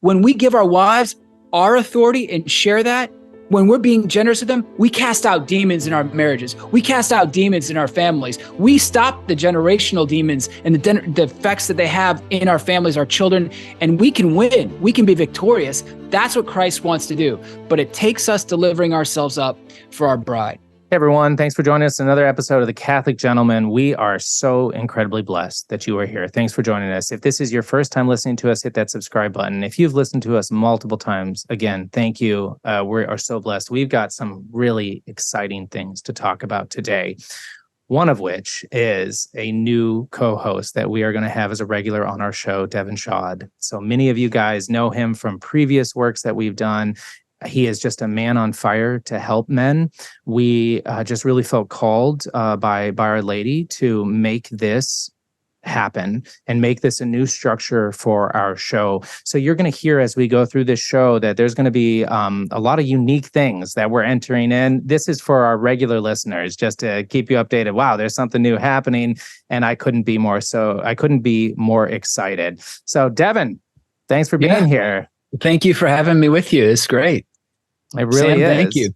When we give our wives our authority and share that, when we're being generous with them, we cast out demons in our marriages. We cast out demons in our families. We stop the generational demons and the effects that they have in our families, our children, and we can win. We can be victorious. That's what Christ wants to do. But it takes us delivering ourselves up for our bride. Hey everyone, thanks for joining us in another episode of The Catholic Gentleman. We are so incredibly blessed that you are here. Thanks for joining us. If this is your first time listening to us, hit that subscribe button. If you've listened to us multiple times, again, thank you. We are so blessed. We've got some really exciting things to talk about today. One of which is a new co-host that we are going to have as a regular on our show, Devin Schadt. So many of you guys know him from previous works that we've done. He is just a man on fire to help men. We just really felt called by Our Lady to make this happen and make this a new structure for our show. So you're going to hear as we go through this show that there's going to be a lot of unique things that we're entering in. This is for our regular listeners, just to keep you updated. Wow, there's something new happening, and I couldn't be more excited. So Devin, thanks for being here. Thank you for having me with you. It's great. It really is. Thank you.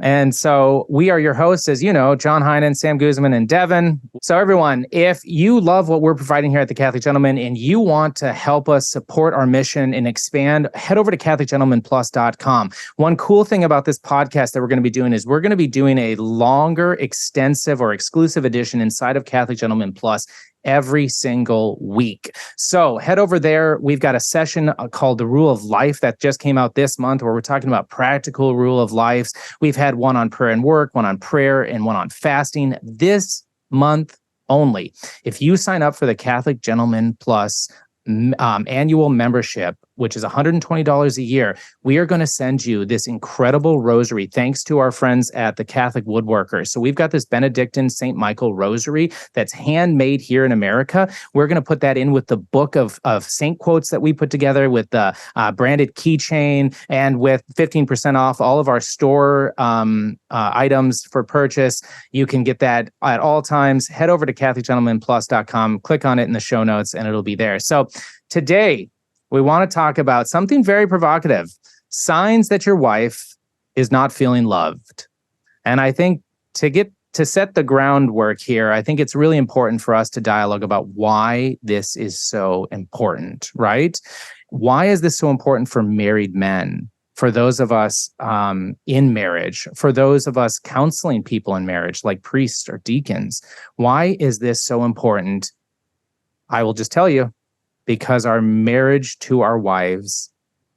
And so we are your hosts, as you know, John Heinen, Sam Guzman, and Devin. So everyone, if you love what we're providing here at The Catholic Gentleman and you want to help us support our mission and expand, head over to CatholicGentlemanPlus.com. One cool thing about this podcast that we're going to be doing is we're going to be doing a longer, extensive, or exclusive edition inside of Catholic Gentleman Plus every single week. So head over there. We've got a session called The Rule of Life that just came out this month, where we're talking about practical rule of lives. We've had one on prayer and work, one on prayer, and one on fasting this month only. If you sign up for the Catholic Gentleman Plus annual membership, which is $120 a year, we are going to send you this incredible rosary thanks to our friends at the Catholic Woodworkers. So we've got this Benedictine St. Michael rosary that's handmade here in America. We're going to put that in with the book of saint quotes that we put together, with the branded keychain, and with 15% off all of our store items for purchase. You can get that at all times. Head over to CatholicGentlemanPlus.com, click on it in the show notes, and it'll be there. So today, we want to talk about something very provocative: signs that your wife is not feeling loved. And I think to set the groundwork here, I think it's really important for us to dialogue about why this is so important, right? Why is this so important for married men? For those of us in marriage, for those of us counseling people in marriage, like priests or deacons, why is this so important? I will just tell you. Because our marriage to our wives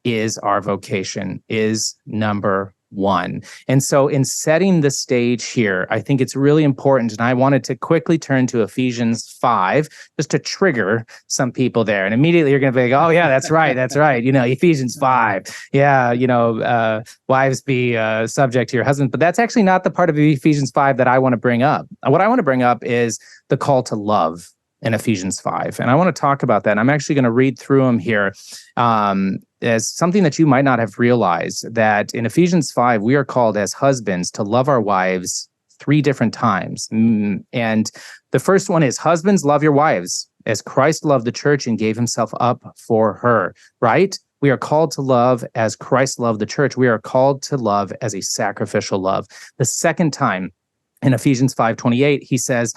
is our vocation, is number one. And so in setting the stage here, I think it's really important. And I wanted to quickly turn to Ephesians 5, just to trigger some people there. And immediately you're going to be like, oh yeah, that's right. That's right. You know, Ephesians 5. Yeah. You know, wives be subject to your husband. But that's actually not the part of Ephesians 5 that I want to bring up. What I want to bring up is the call to love in Ephesians 5. And I want to talk about that. And I'm actually going to read through them here as something that you might not have realized, that in Ephesians 5, we are called as husbands to love our wives 3 different times. And the first one is, husbands, love your wives as Christ loved the church and gave himself up for her, right? We are called to love as Christ loved the church. We are called to love as a sacrificial love. The second time in Ephesians 5:28, he says,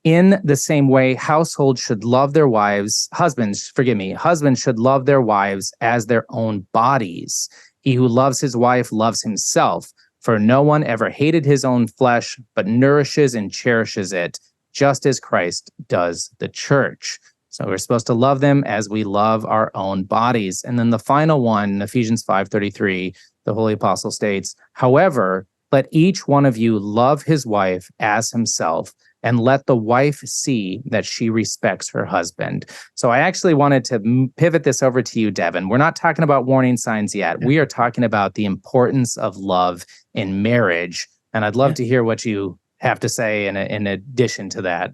in the same way, households should love their wives. Husbands should love their wives as their own bodies. He who loves his wife loves himself. For no one ever hated his own flesh, but nourishes and cherishes it, just as Christ does the church. So we're supposed to love them as we love our own bodies. And then the final one, Ephesians 5:33, the Holy Apostle states, however, let each one of you love his wife as himself, and let the wife see that she respects her husband. So I actually wanted to pivot this over to you, Devin. We're not talking about warning signs yet. We are talking about the importance of love in marriage. And I'd love to hear what you have to say in addition to that.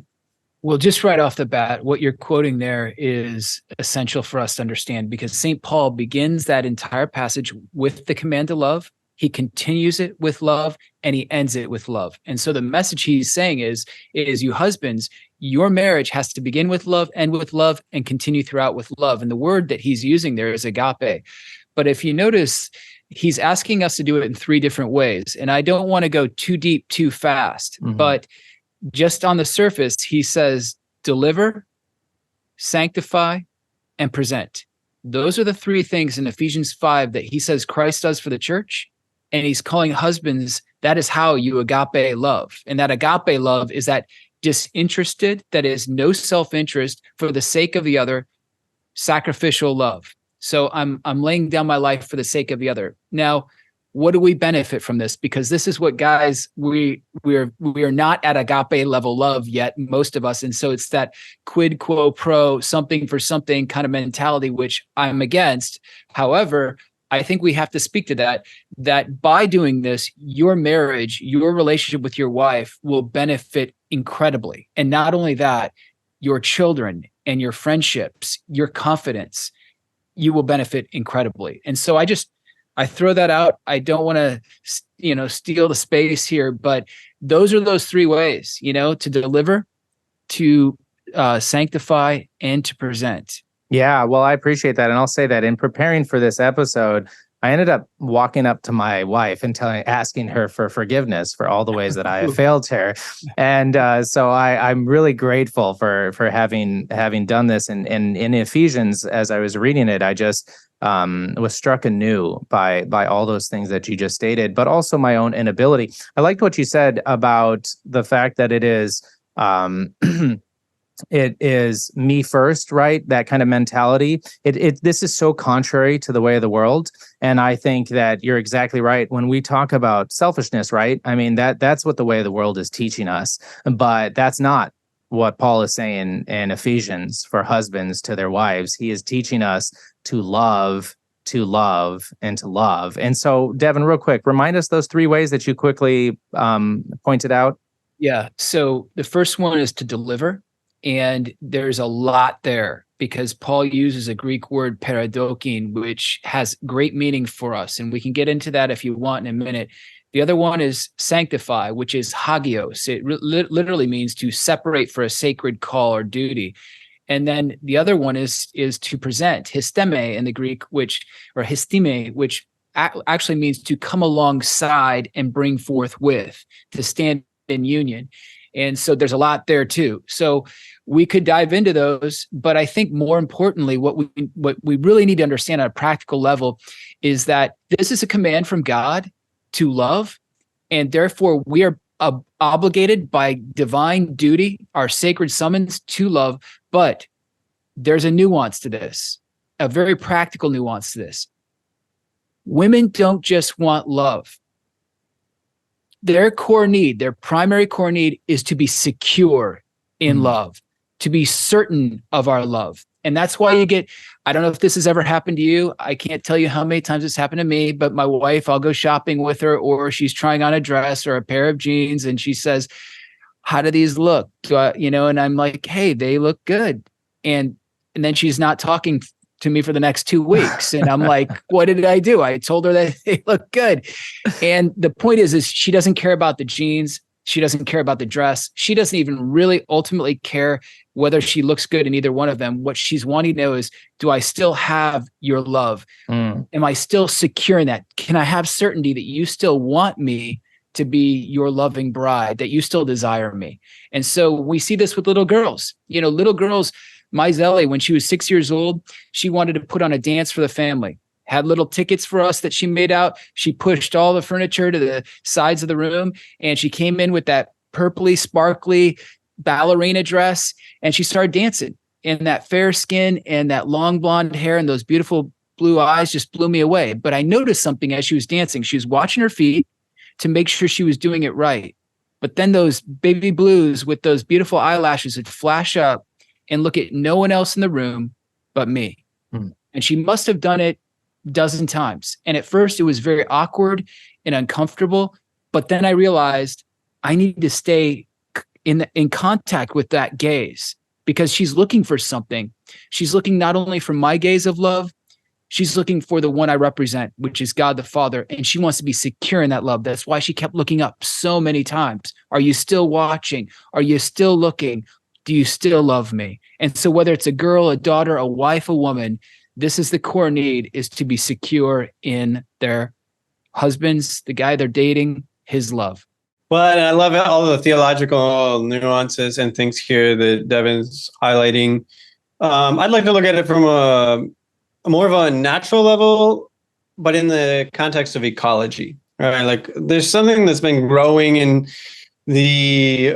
Well, just right off the bat, what you're quoting there is essential for us to understand, because St. Paul begins that entire passage with the command to love. He continues it with love, and he ends it with love. And so the message he's saying is you husbands, your marriage has to begin with love, end with love, and continue throughout with love. And the word that he's using there is agape. But if you notice, he's asking us to do it in 3 different ways. And I don't want to go too deep, too fast, but just on the surface, he says, deliver, sanctify, and present. Those are the 3 things in Ephesians 5 that he says Christ does for the church. And he's calling husbands, that is how you agape love. And that agape love is that disinterested, that is no self-interest for the sake of the other, sacrificial love. So I'm laying down my life for the sake of the other. Now, what do we benefit from this? Because this is what, guys, we are not at agape level love yet, most of us. And so it's that quid quo pro, something for something kind of mentality, which I'm against. However, I think we have to speak to that by doing this, your marriage, your relationship with your wife will benefit incredibly. And not only that, your children and your friendships, your confidence, you will benefit incredibly. And so I throw that out. I don't want to, steal the space here, but those are those 3 ways, to deliver, to sanctify, and to present. Yeah, well, I appreciate that. And I'll say that in preparing for this episode, I ended up walking up to my wife and asking her for forgiveness for all the ways that I have failed her. And so I'm really grateful for having done this. And in Ephesians, as I was reading it, I just was struck anew by all those things that you just stated, but also my own inability. I liked what you said about the fact that it is it is me first, right? That kind of mentality. This is so contrary to the way of the world. And I think that you're exactly right. When we talk about selfishness, right? I mean, that's what the way of the world is teaching us, but that's not what Paul is saying in Ephesians for husbands to their wives. He is teaching us to love, and to love. And so, Devin, real quick, remind us those 3 ways that you quickly pointed out. Yeah. So the first one is to deliver. And there's a lot there because Paul uses a Greek word paradokin, which has great meaning for us. And we can get into that if you want in a minute. The other one is sanctify, which is hagios. It literally means to separate for a sacred call or duty. And then the other one is to present, histeme in the Greek, or histime, which actually means to come alongside and bring forth with, to stand in union. And so there's a lot there too. So we could dive into those, but I think more importantly, what we really need to understand on a practical level is that this is a command from God to love, and therefore we are obligated by divine duty, our sacred summons to love. But there's a nuance to this, a very practical nuance to this. Women don't just want love. Their core need, their primary core need is to be secure in love, to be certain of our love. And that's why I don't know if this has ever happened to you. I can't tell you how many times it's happened to me, but my wife, I'll go shopping with her, or she's trying on a dress or a pair of jeans, and she says, how do these look? And I'm like, hey, they look good. And then she's not talking to me for the next 2 weeks. And I'm like, what did I do? I told her that they look good. And the point is she doesn't care about the jeans. She doesn't care about the dress. She doesn't even really ultimately care whether she looks good in either one of them. What she's wanting to know is, do I still have your love? Am I still secure in that? Can I have certainty that you still want me to be your loving bride, that you still desire me? And so we see this with little girls. Little girls, my Zelly, when she was 6 years old, she wanted to put on a dance for the family, had little tickets for us that she made out. She pushed all the furniture to the sides of the room, and she came in with that purpley, sparkly ballerina dress, and she started dancing. And that fair skin and that long blonde hair and those beautiful blue eyes just blew me away. But I noticed something as she was dancing. She was watching her feet to make sure she was doing it right. But then those baby blues with those beautiful eyelashes would flash up and look at no one else in the room but me. And she must have done it a dozen times. And at first it was very awkward and uncomfortable. But then I realized I need to stay in contact with that gaze, because she's looking for something. She's looking not only for my gaze of love, she's looking for the one I represent, which is God the Father. And she wants to be secure in that love. That's why she kept looking up so many times. Are you still watching? Are you still looking? do you still love me? And so whether it's a girl, a daughter, a wife, a woman, this is the core need, is to be secure in their husband's, the guy they're dating, his love. Well, and I love all the theological nuances and things here that Devin's highlighting. I'd like to look at it from a more of a natural level, but in the context of ecology, right? Like there's something that's been growing in the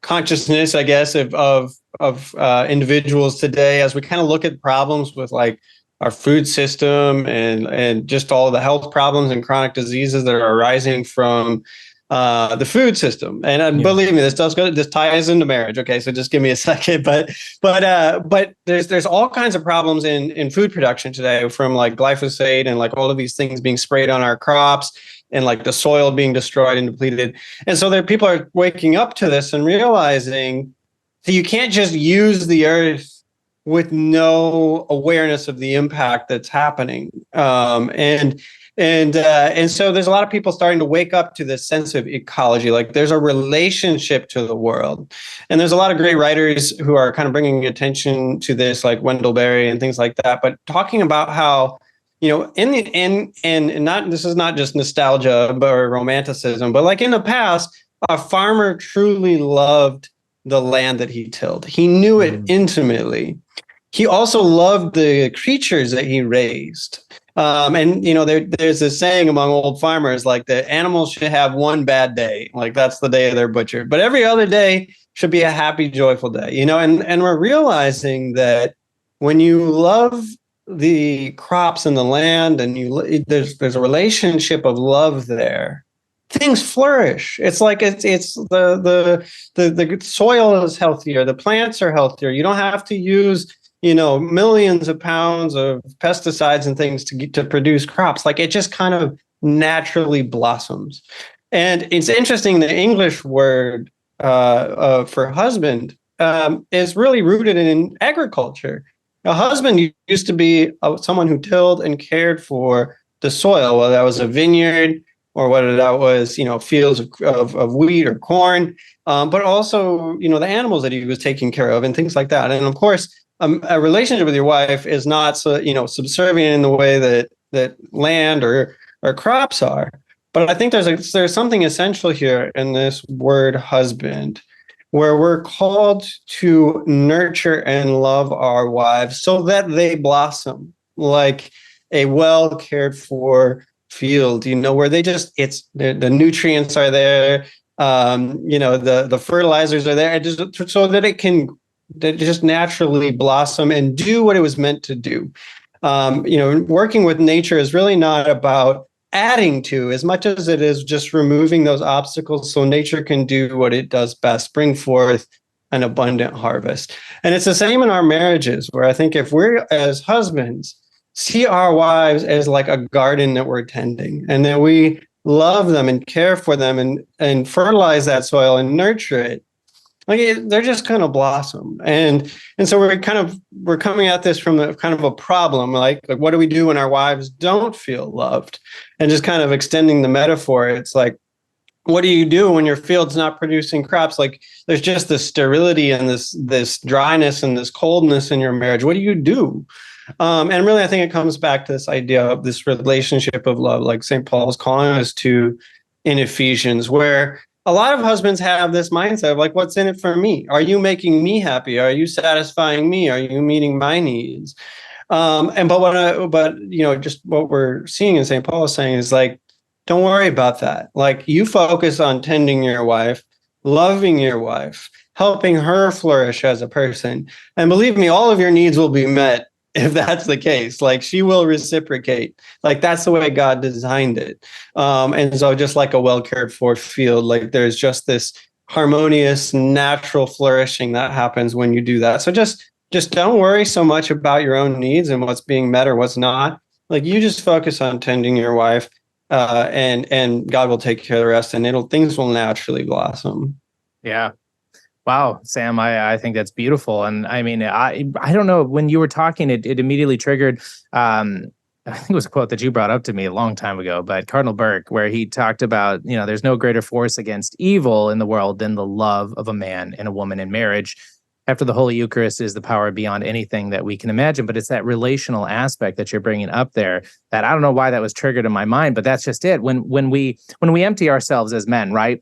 consciousness, I guess, of individuals today as we kind of look at problems with like our food system and just all the health problems and chronic diseases that are arising from the food system. And believe me, this ties into marriage. Okay, so just give me a second. But there's all kinds of problems in food production today, from like glyphosate and like all of these things being sprayed on our crops, and like the soil being destroyed and depleted. And so there, people are waking up to this and realizing that you can't just use the earth with no awareness of the impact that's happening. And so there's a lot of people starting to wake up to this sense of ecology, like there's a relationship to the world. And there's a lot of great writers who are kind of bringing attention to this, like Wendell Berry and things like that, but talking about how, you know, in the end, and not, this is not just nostalgia or romanticism, but like in the past, a farmer truly loved the land that he tilled. He knew it intimately. He also loved the creatures that he raised. And, you know, there's this saying among old farmers, like the animals should have one bad day. Like that's the day they're butchered. But every other day should be a happy, joyful day, you know, and we're realizing that when you love the crops and the land and there's a relationship of love there, things flourish. It's like it's the soil is healthier, the plants are healthier. You don't have to use, you know, millions of pounds of pesticides and things to produce crops. Like it just kind of naturally blossoms. And it's interesting, the English word for husband is really rooted in agriculture. A husband used to be someone who tilled and cared for the soil, whether that was a vineyard or whether that was, you know, fields of wheat or corn, but also, you know, the animals that he was taking care of and things like that. And of course, a relationship with your wife is not so, you know, subservient in the way that land or crops are. But I think there's something essential here in this word husband, where we're called to nurture and love our wives so that they blossom like a well cared for field, you know, where the nutrients are there, you know, the fertilizers are there, just so that it can just naturally blossom and do what it was meant to do. You know, working with nature is really not about adding to as much as it is just removing those obstacles so nature can do what it does best, bring forth an abundant harvest. And it's the same in our marriages, where I think if we're, as husbands, see our wives as like a garden that we're tending, and that we love them and care for them and fertilize that soil and nurture it, like they're just going to blossom. And so we're coming at this from a kind of a problem, like what do we do when our wives don't feel loved? And just kind of extending the metaphor, it's like, what do you do when your field's not producing crops? Like there's just this sterility and this dryness and this coldness in your marriage. What do you do? And really, I think it comes back to this idea of this relationship of love, like St. Paul is calling us to in Ephesians, where a lot of husbands have this mindset of like, what's in it for me? Are you making me happy? Are you satisfying me? Are you meeting my needs? But you know, just what we're seeing in St. Paul is saying is like, don't worry about that. Like you focus on tending your wife, loving your wife, helping her flourish as a person. And believe me, all of your needs will be met if that's the case. Like she will reciprocate. Like that's the way God designed it. And so just like a well cared for field, like there's just this harmonious, natural flourishing that happens when you do that. So just don't worry so much about your own needs and what's being met or what's not. Like you just focus on tending your wife, and God will take care of the rest, and things will naturally blossom. Yeah. Wow, Sam, I think that's beautiful. And I mean, I don't know, when you were talking, it immediately triggered I think it was a quote that you brought up to me a long time ago, but Cardinal Burke, where he talked about, there's no greater force against evil in the world than the love of a man and a woman in marriage. After the Holy Eucharist is the power beyond anything that we can imagine, but it's that relational aspect that you're bringing up there that I don't know why that was triggered in my mind, but that's just it. When we empty ourselves as men, right?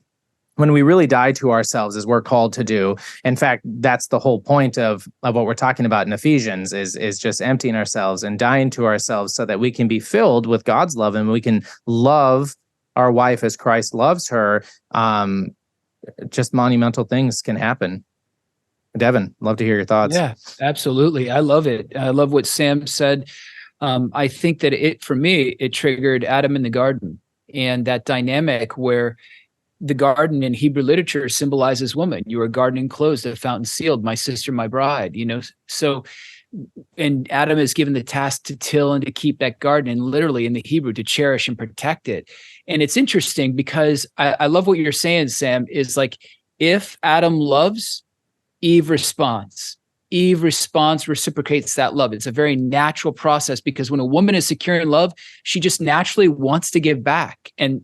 When we really die to ourselves as we're called to do. In fact, that's the whole point of what we're talking about in Ephesians is just emptying ourselves and dying to ourselves so that we can be filled with God's love and we can love our wife as Christ loves her. Just monumental things can happen. Devin, love to hear your thoughts. Yeah, absolutely. I love it. I love what Sam said. I think that for me, it triggered Adam in the garden and that dynamic where the garden in Hebrew literature symbolizes woman. You are garden closed, the fountain sealed, my sister, my bride, So, and Adam is given the task to till and to keep that garden, and literally in the Hebrew, to cherish and protect it. And it's interesting because I love what you're saying, Sam, is like, if Adam loves, Eve responds. Eve responds, reciprocates that love. It's a very natural process because when a woman is secure in love, she just naturally wants to give back. And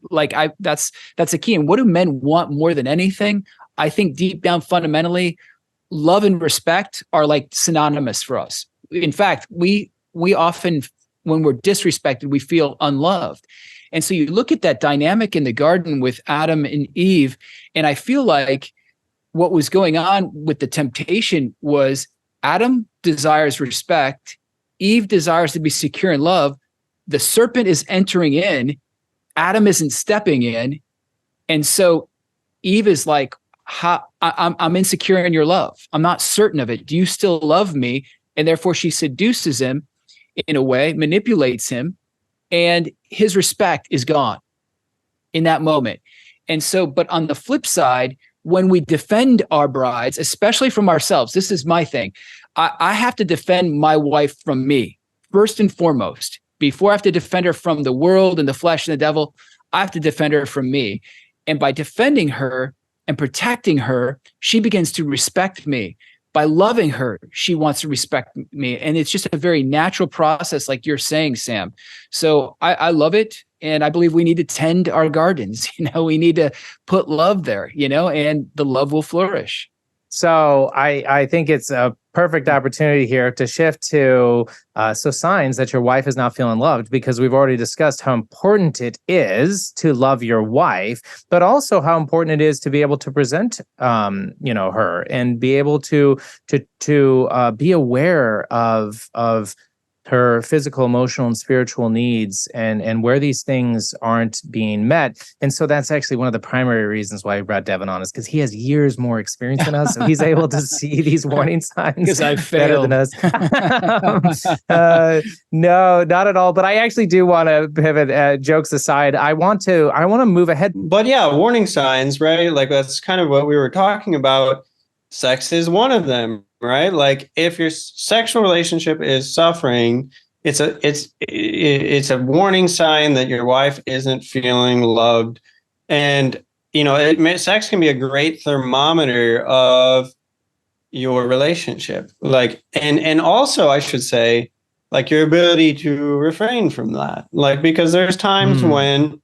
that's a key. And what do men want more than anything? I think deep down, fundamentally, love and respect are like synonymous for us. In fact, we often, when we're disrespected, we feel unloved. And so you look at that dynamic in the garden with Adam and Eve, and I feel like what was going on with the temptation was Adam desires respect. Eve desires to be secure in love. The serpent is entering in. Adam isn't stepping in. And so Eve is like, I'm insecure in your love. I'm not certain of it. Do you still love me? And therefore she seduces him in a way, manipulates him, and his respect is gone in that moment. And so, but on the flip side, when we defend our brides, especially from ourselves, this is my thing. I have to defend my wife from me, first and foremost. Before I have to defend her from the world and the flesh and the devil, I have to defend her from me. And by defending her and protecting her, she begins to respect me. By loving her, she wants to respect me. And it's just a very natural process, like you're saying, Sam. So I love it. And I believe we need to tend our gardens. We need to put love there, and the love will flourish. So I think it's a perfect opportunity here to shift to signs that your wife is not feeling loved, because we've already discussed how important it is to love your wife, but also how important it is to be able to present, her and be able to be aware of her physical, emotional, and spiritual needs and where these things aren't being met. And so that's actually one of the primary reasons why we brought Devin on, is because he has years more experience than us. So he's able to see these warning signs because I better failed. than us. No, not at all. But I actually do want to pivot, jokes aside. I want to move ahead. But yeah, warning signs, right? Like that's kind of what we were talking about. Sex is one of them, right? Like if your sexual relationship is suffering, it's a warning sign that your wife isn't feeling loved. And, sex can be a great thermometer of your relationship. Like, and also I should say, like your ability to refrain from that, like, because there's times when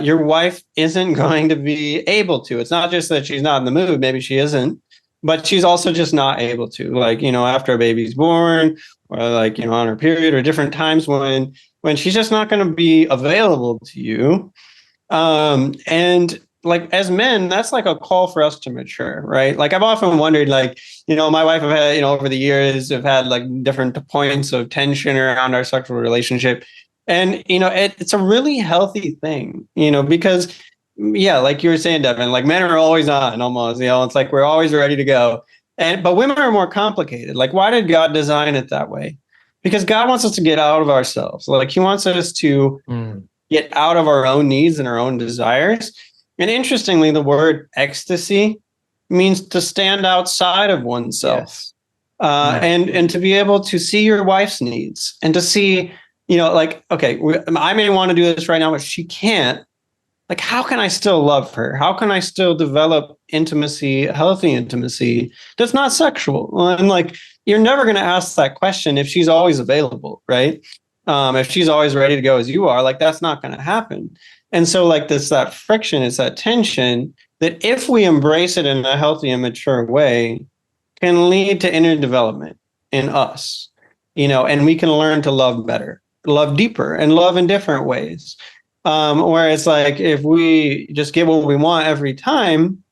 your wife isn't going to be able to. It's not just that she's not in the mood, maybe she isn't, but she's also just not able to, like, after a baby's born or like, on her period or different times when she's just not going to be available to you. And like as men, that's like a call for us to mature, right? Like I've often wondered, like, my wife have had, over the years have had like different points of tension around our sexual relationship. And, it's a really healthy thing, because yeah, like you were saying, Devin, like men are always on almost, it's like we're always ready to go. But women are more complicated. Like, why did God design it that way? Because God wants us to get out of ourselves. Like he wants us to get out of our own needs and our own desires. And interestingly, the word ecstasy means to stand outside of oneself. Yes. And to be able to see your wife's needs and to see, like, okay, I may want to do this right now, but she can't. Like, how can I still love her? How can I still develop intimacy, healthy intimacy that's not sexual? And like, you're never going to ask that question if she's always available, right? If she's always ready to go as you are, like that's not going to happen. And so like that friction, is that tension that if we embrace it in a healthy and mature way can lead to inner development in us, and we can learn to love better, love deeper, and love in different ways. Where it's like, if we just get what we want every time,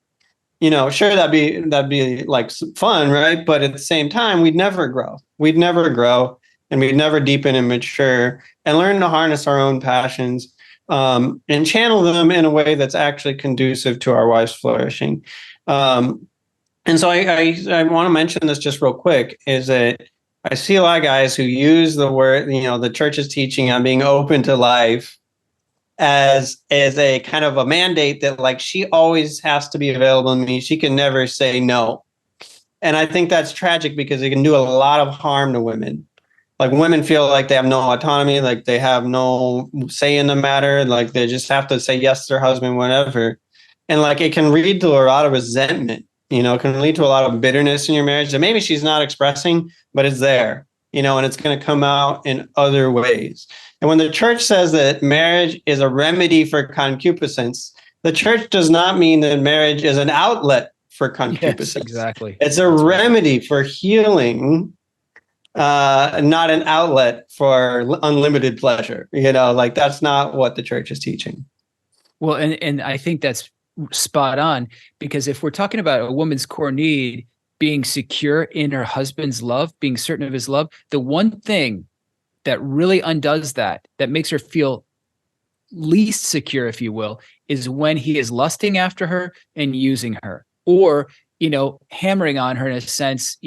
sure, that'd be like fun, right? But at the same time, we'd never grow. And we'd never deepen and mature and learn to harness our own passions, and channel them in a way that's actually conducive to our wife's flourishing. And so I want to mention this just real quick, is that I see a lot of guys who use the word, the church's teaching on being open to life as a kind of a mandate that like she always has to be available to me. She can never say no. And I think that's tragic because it can do a lot of harm to women. Like women feel like they have no autonomy, like they have no say in the matter, like they just have to say yes to their husband, whatever. And like it can lead to a lot of resentment, it can lead to a lot of bitterness in your marriage that maybe she's not expressing, but it's there, and it's going to come out in other ways. And when the church says that marriage is a remedy for concupiscence, the church does not mean that marriage is an outlet for concupiscence. Yes, exactly. It's a remedy for healing, not an outlet for unlimited pleasure. Like that's not what the church is teaching. Well, and I think that's spot on, because if we're talking about a woman's core need being secure in her husband's love, being certain of his love, the one thing that really undoes that makes her feel least secure, if you will, is when he is lusting after her and using her, or hammering on her in a sense,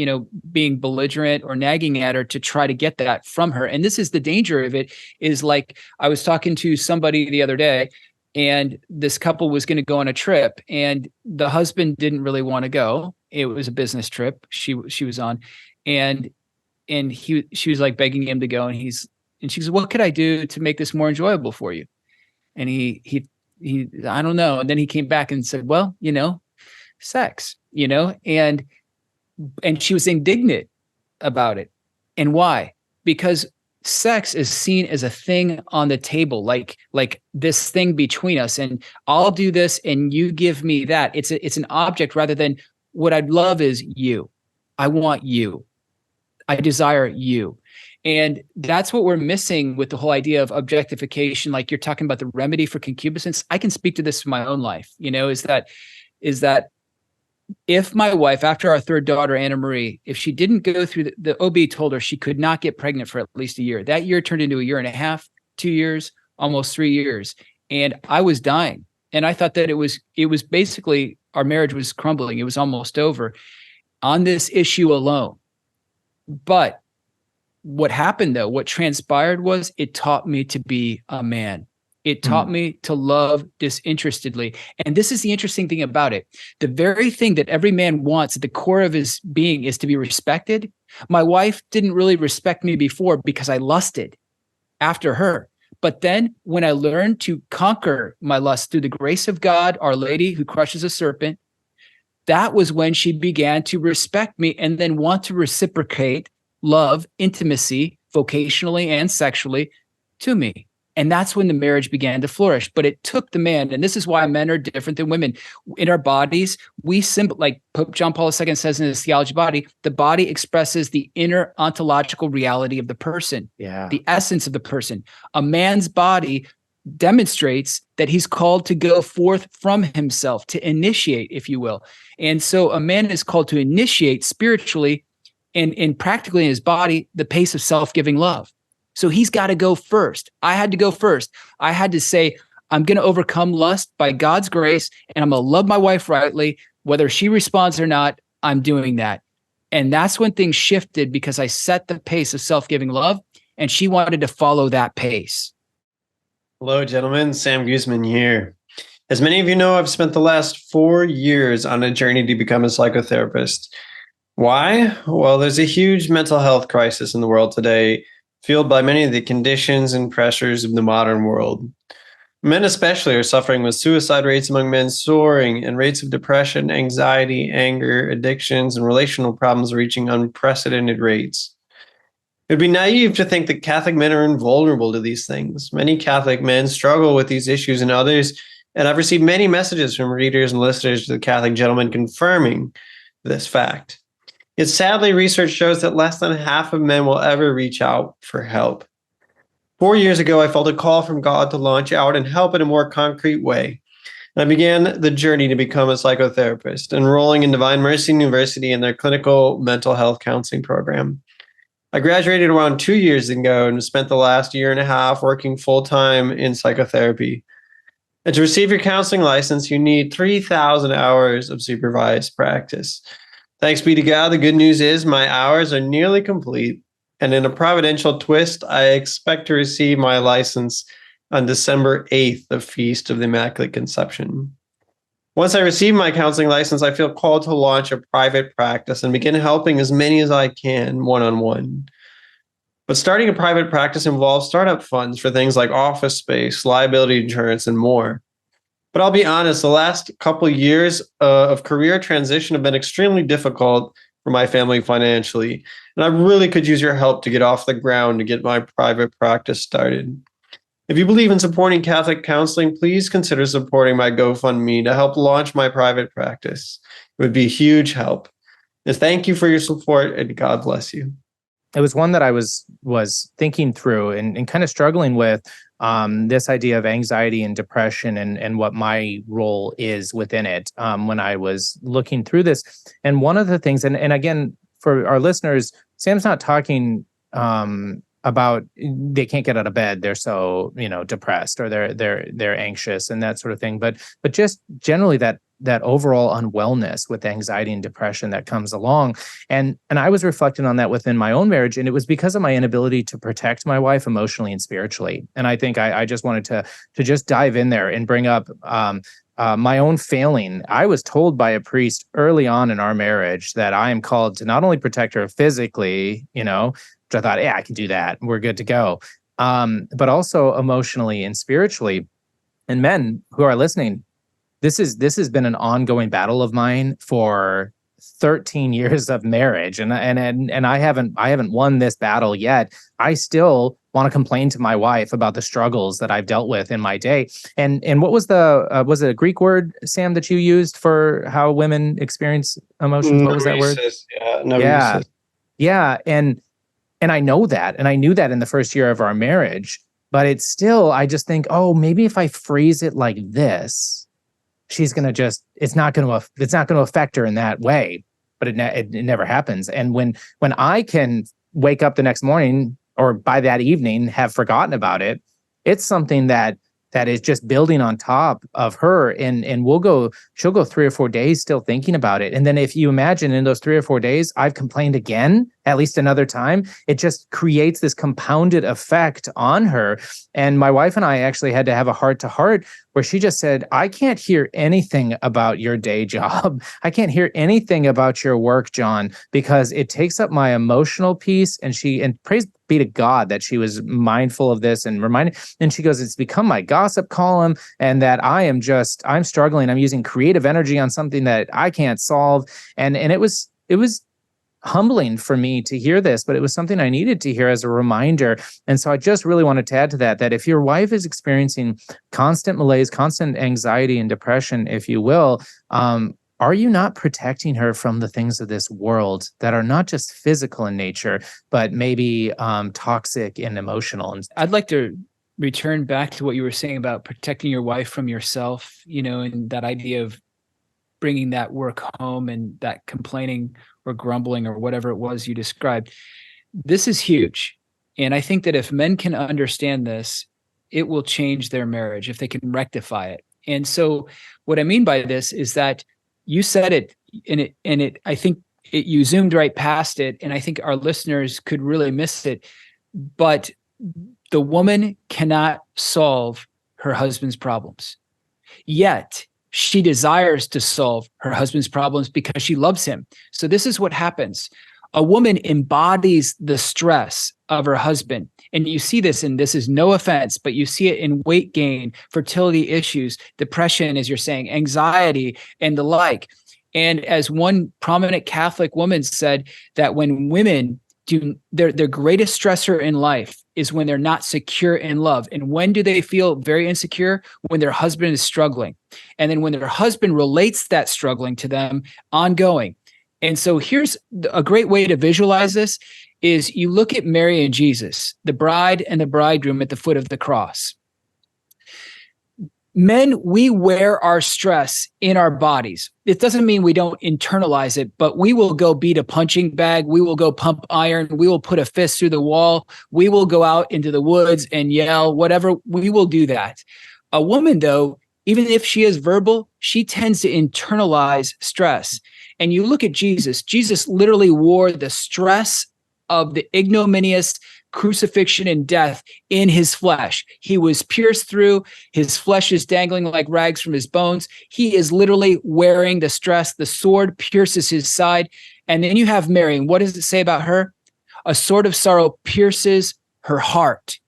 being belligerent or nagging at her to try to get that from her. And this is the danger of it, is like, I was talking to somebody the other day, and this couple was going to go on a trip, and the husband didn't really want to go. It was a business trip she was on, and she was like begging him to go, and she said, "What could I do to make this more enjoyable for you?" And he I don't know. And then he came back and said, "Well, sex, and she was indignant about it. And why? Because sex is seen as a thing on the table, like this thing between us, and I'll do this and you give me that. It's an object rather than what I'd love is you. I want you. I desire you. And that's what we're missing with the whole idea of objectification. Like you're talking about the remedy for concupiscence. I can speak to this from my own life, is that if my wife, after our third daughter, Anna Marie, if she didn't go through the OB told her she could not get pregnant for at least a year. That year turned into a year and a half, 2 years, almost 3 years. And I was dying. And I thought that it was basically, our marriage was crumbling. It was almost over on this issue alone. But what happened though, what transpired was it taught me to be a man. It taught me to love disinterestedly. And this is the interesting thing about it. The very thing that every man wants at the core of his being is to be respected. My wife didn't really respect me before because I lusted after her. But then when I learned to conquer my lust through the grace of God, Our Lady who crushes a serpent, that was when she began to respect me and then want to reciprocate love, intimacy, vocationally and sexually to me. And that's when the marriage began to flourish. But it took the man, and this is why men are different than women. In our bodies, like Pope John Paul II says in his Theology of the Body, the body expresses the inner ontological reality of the person, the essence of the person. A man's body demonstrates that he's called to go forth from himself, to initiate, if you will. And so a man is called to initiate spiritually and practically in his body the pace of self-giving love. So he's got to go first. I had to go first. I had to say, I'm going to overcome lust by God's grace, and I'm going to love my wife rightly. Whether she responds or not, I'm doing that. And that's when things shifted, because I set the pace of self-giving love, and she wanted to follow that pace. Hello, gentlemen. Sam Guzman here. As many of you know, I've spent the last 4 years on a journey to become a psychotherapist. Why? Well, there's a huge mental health crisis in the world today, fueled by many of the conditions and pressures of the modern world. Men especially are suffering with suicide rates among men soaring and rates of depression, anxiety, anger, addictions, and relational problems reaching unprecedented rates. It'd be naive to think that Catholic men are invulnerable to these things. Many Catholic men struggle with these issues and others, and I've received many messages from readers and listeners to the Catholic Gentleman confirming this fact. Yet sadly, research shows that less than half of men will ever reach out for help. 4 years ago, I felt a call from God to launch out and help in a more concrete way. And I began the journey to become a psychotherapist, enrolling in Divine Mercy University in their clinical mental health counseling program. I graduated around 2 years ago and spent the last year and a half working full-time in psychotherapy. And to receive your counseling license, you need 3,000 hours of supervised practice. Thanks be to God, the good news is my hours are nearly complete. And in a providential twist, I expect to receive my license on December 8th, the Feast of the Immaculate Conception. Once I receive my counseling license, I feel called to launch a private practice and begin helping as many as I can one-on-one. But starting a private practice involves startup funds for things like office space, liability insurance, and more. But I'll be honest, the last couple of years of career transition have been extremely difficult for my family financially, and I really could use your help to get off the ground to get my private practice started. If you believe in supporting Catholic counseling, please consider supporting my GoFundMe to help launch my private practice. It would be a huge help. And thank you for your support, and God bless you. It was one that I was thinking through and kind of struggling with, this idea of anxiety and depression and what my role is within it, when I was looking through this. And one of the things, and again, for our listeners, Sam's not talking about they can't get out of bed, they're so depressed, or they're anxious and that sort of thing, but just generally that overall unwellness with anxiety and depression that comes along. And I was reflecting on that within my own marriage, and it was because of my inability to protect my wife emotionally and spiritually. And I think I just wanted to just dive in there and bring up my own failing. I was told by a priest early on in our marriage that I am called to not only protect her physically, which I thought, yeah, I can do that, we're good to go, but also emotionally and spiritually. And men who are listening, this has been an ongoing battle of mine for 13 years of marriage, and I haven't won this battle yet. I still want to complain to my wife about the struggles that I've dealt with in my day. And what was was it a Greek word, Sam, that you used for how women experience emotions? What was that word? Yeah. And I know that, and I knew that in the first year of our marriage, but it's still, I just think, oh, maybe if I phrase it like this, she's going to it's not going to affect her in that way, but it never happens. And when I can wake up the next morning or by that evening have forgotten about it, it's something that is just building on top of her, and she'll go 3 or 4 days still thinking about it. And then if you imagine in those 3 or 4 days, I've complained again, at least another time, it just creates this compounded effect on her. And my wife and I actually had to have a heart-to-heart where she just said, I can't hear anything about your day job. I can't hear anything about your work, John, because it takes up my emotional piece. And praise be to God that she was mindful of this and reminded. And she goes, it's become my gossip column, and that I'm struggling. I'm using creative energy on something that I can't solve. And it was humbling for me to hear this, but it was something I needed to hear as a reminder. And so I just really wanted to add to that if your wife is experiencing constant malaise, constant anxiety and depression, if you will, are you not protecting her from the things of this world that are not just physical in nature, but maybe toxic and emotional? And I'd like to return back to what you were saying about protecting your wife from yourself, and that idea of bringing that work home and that complaining or grumbling or whatever it was you described. This is huge. And I think that if men can understand this, it will change their marriage if they can rectify it. And so what I mean by this is that you said it, I think you zoomed right past it, and I think our listeners could really miss it. But the woman cannot solve her husband's problems. Yet she desires to solve her husband's problems because she loves him. So this is what happens. A woman embodies the stress of her husband. And you see this, and this is no offense, but you see it in weight gain, fertility issues, depression, as you're saying, anxiety, and the like. And as one prominent Catholic woman said, that when women their greatest stressor in life is when they're not secure in love. And when do they feel very insecure? When their husband is struggling. And then when their husband relates that struggling to them ongoing. And so here's a great way to visualize this is you look at Mary and Jesus, the bride and the bridegroom at the foot of the cross. Men, we wear our stress in our bodies. It doesn't mean we don't internalize it, but we will go beat a punching bag. We will go pump iron. We will put a fist through the wall. We will go out into the woods and yell, whatever. We will do that. A woman, though, even if she is verbal, she tends to internalize stress. And you look at Jesus. Jesus literally wore the stress of the ignominious crucifixion and death in his flesh. He was pierced through. His flesh is dangling like rags from his bones. He is literally wearing the stress. The sword pierces his side. And then you have Mary. And what does it say about her? A sword of sorrow pierces her heart,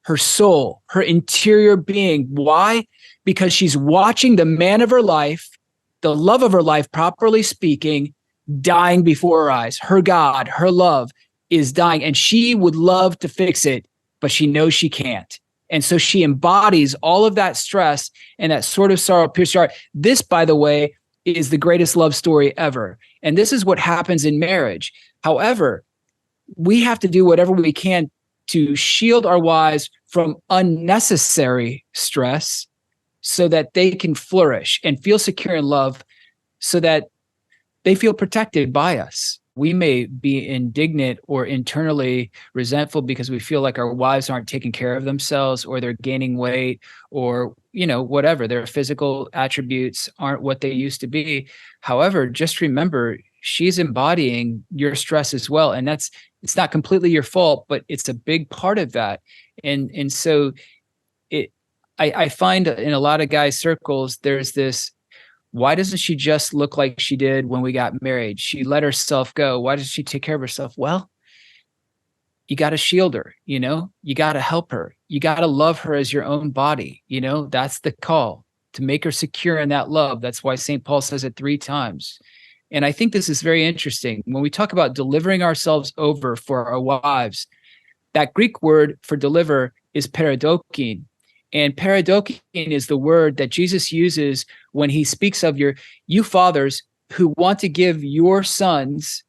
her soul, her interior being. Why? Because she's watching the man of her life, the love of her life, properly speaking, dying before her eyes. Her God, her love is dying, and she would love to fix it, but she knows she can't. And so she embodies all of that stress and that sort of sorrow pierced heart. This, by the way, is the greatest love story ever. And this is what happens in marriage. However, we have to do whatever we can to shield our wives from unnecessary stress so that they can flourish and feel secure in love so that they feel protected by us. We may be indignant or internally resentful because we feel like our wives aren't taking care of themselves, or they're gaining weight, or, whatever, their physical attributes aren't what they used to be. However, just remember, she's embodying your stress as well. And it's not completely your fault, but it's a big part of that. And so I find in a lot of guys' circles, there's this, why doesn't she just look like she did when we got married? She let herself go. Why doesn't she take care of herself? Well, you got to shield her, you got to help her. You got to love her as your own body. That's the call, to make her secure in that love. That's why St. Paul says it 3 times. And I think this is very interesting. When we talk about delivering ourselves over for our wives, that Greek word for deliver is paradokein. And paradokein is the word that Jesus uses when he speaks of you fathers who want to give your sons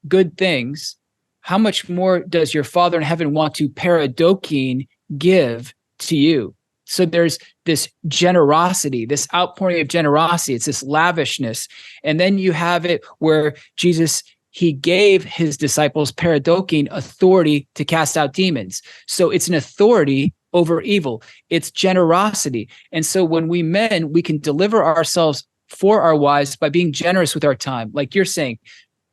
good things. How much more does your Father in heaven want to paradokein give to you? So there's this generosity, this outpouring of generosity. It's this lavishness. And then you have it where Jesus, he gave his disciples paradokein, authority to cast out demons. So it's an authority over evil. It's generosity. And so when we men, we can deliver ourselves for our wives by being generous with our time. Like you're saying,